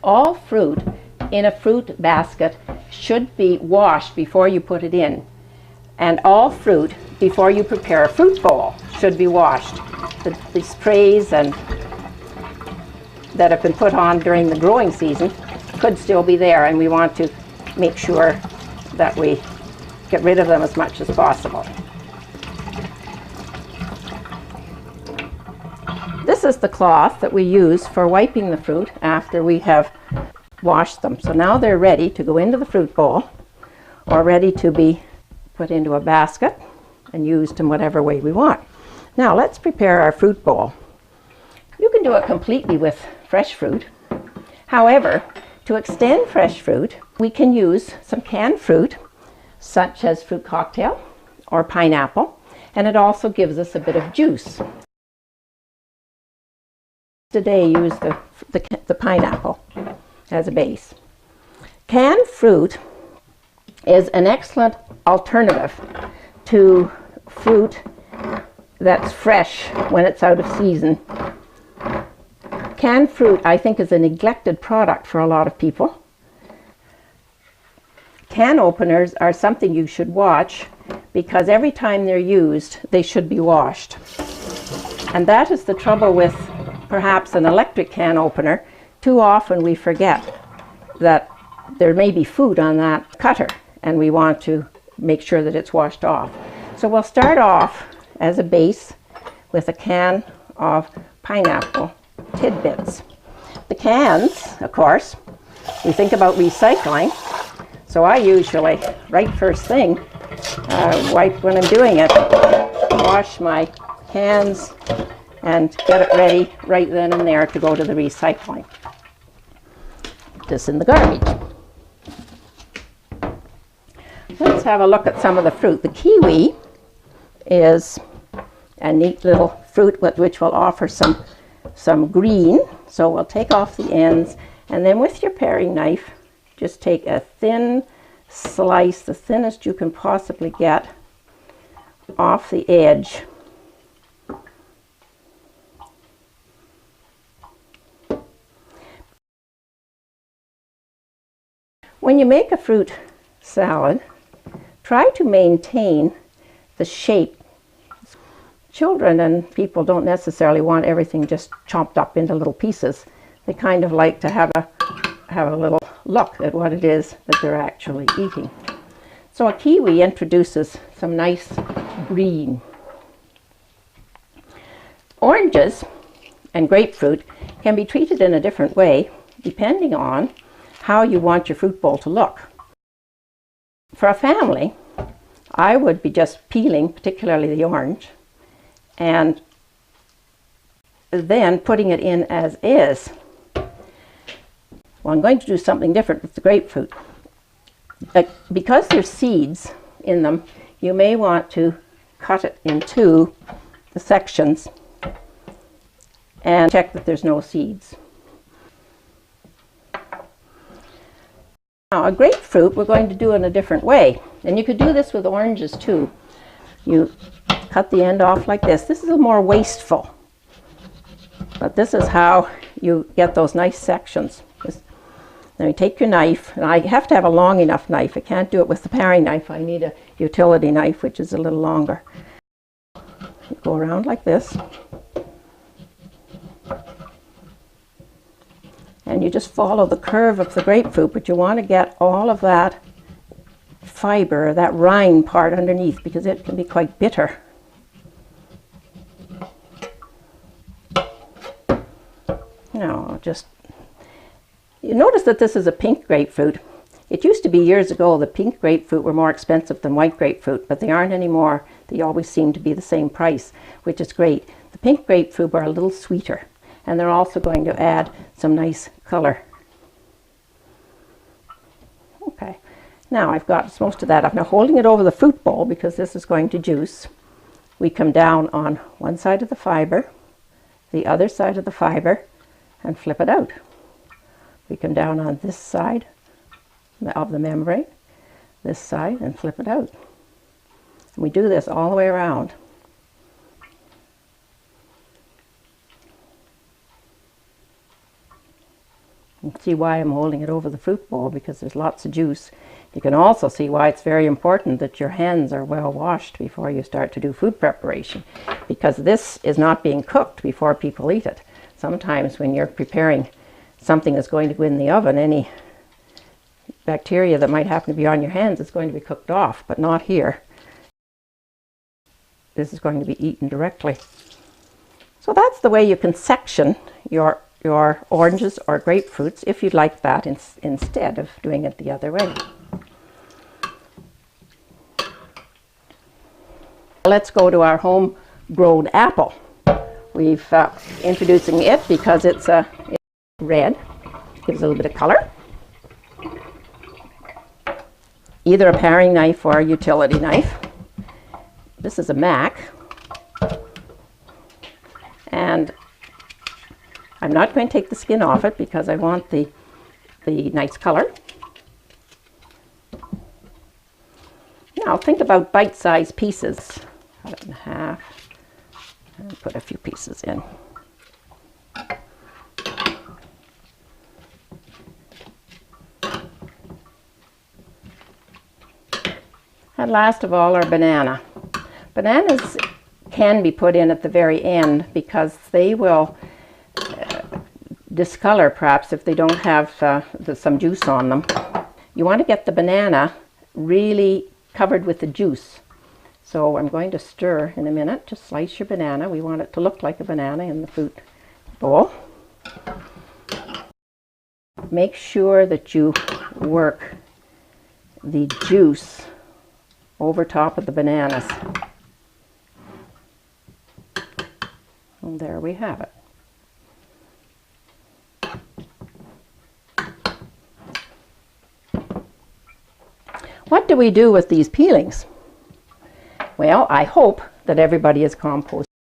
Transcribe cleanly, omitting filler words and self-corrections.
all fruit in a fruit basket should be washed before you put it in. And all fruit, before you prepare a fruit bowl, should be washed. The sprays and that have been put on during the growing season could still be there, and we want to make sure that we get rid of them as much as possible. This is the cloth that we use for wiping the fruit after we have washed them. So now they're ready to go into the fruit bowl or ready to be put into a basket and used in whatever way we want. Now let's prepare our fruit bowl. You can do it completely with fresh fruit. However, to extend fresh fruit, we can use some canned fruit, such as fruit cocktail or pineapple, and it also gives us a bit of juice. Today, use the pineapple as a base. Canned fruit is an excellent alternative to fruit that's fresh when it's out of season. Canned fruit, I think, is a neglected product for a lot of people. Can openers are something you should watch because every time they're used, they should be washed. And that is the trouble with perhaps an electric can opener. Too often we forget that there may be food on that cutter, and we want to make sure that it's washed off. So we'll start off as a base with a can of pineapple tidbits. The cans, of course, we think about recycling, so I usually, right first thing, wipe when I'm doing it, wash my cans and get it ready right then and there to go to the recycling. Put this in the garbage. Let's have a look at some of the fruit. The kiwi is a neat little fruit which will offer some green. So we'll take off the ends, and then with your paring knife, just take a thin slice, the thinnest you can possibly get, off the edge. When you make a fruit salad, try to maintain the shape. Children and people don't necessarily want everything just chopped up into little pieces. They kind of like to have a little look at what it is that they're actually eating. So a kiwi introduces some nice green. Oranges and grapefruit can be treated in a different way depending on how you want your fruit bowl to look. For a family, I would be just peeling, particularly the orange, and then putting it in as is. Well, I'm going to do something different with the grapefruit. Because there's seeds in them, you may want to cut it into the sections and check that there's no seeds. Now, a grapefruit we're going to do in a different way, and you could do this with oranges too. You cut the end off like this. This is a more wasteful, but this is how you get those nice sections. Now you take your knife, and I have to have a long enough knife. I can't do it with the paring knife. I need a utility knife, which is a little longer. You go around like this, and you just follow the curve of the grapefruit, but you want to get all of that fiber, that rind part underneath, because it can be quite bitter. Now, you notice that this is a pink grapefruit. It used to be years ago that pink grapefruit were more expensive than white grapefruit, but they aren't anymore. They always seem to be the same price, which is great. The pink grapefruit are a little sweeter, and they're also going to add some nice color. Okay, now I've got most of that. I'm now holding it over the fruit bowl because this is going to juice. We come down on one side of the fiber, the other side of the fiber, and flip it out. We come down on this side of the membrane, this side, and flip it out. And we do this all the way around. You can see why I'm holding it over the fruit bowl, because there's lots of juice. You can also see why it's very important that your hands are well washed before you start to do food preparation, because this is not being cooked before people eat it. Sometimes when you're preparing something that's going to go in the oven, any bacteria that might happen to be on your hands is going to be cooked off, but not here. This is going to be eaten directly. So that's the way you can section your oranges or grapefruits, if you'd like that, instead of doing it the other way. Let's go to our homegrown apple. We've introducing it because it's red, gives a little bit of color. Either a paring knife or a utility knife. This is a Mac, and I'm not going to take the skin off it because I want the nice color. Now think about bite-sized pieces. Cut it in half and put a few pieces in. And last of all, our banana. Bananas can be put in at the very end because they will discolor perhaps if they don't have some juice on them. You want to get the banana really covered with the juice. So I'm going to stir in a minute. Just slice your banana. We want it to look like a banana in the fruit bowl. Make sure that you work the juice over top of the bananas. And there we have it. What do we do with these peelings? Well, I hope that everybody has composted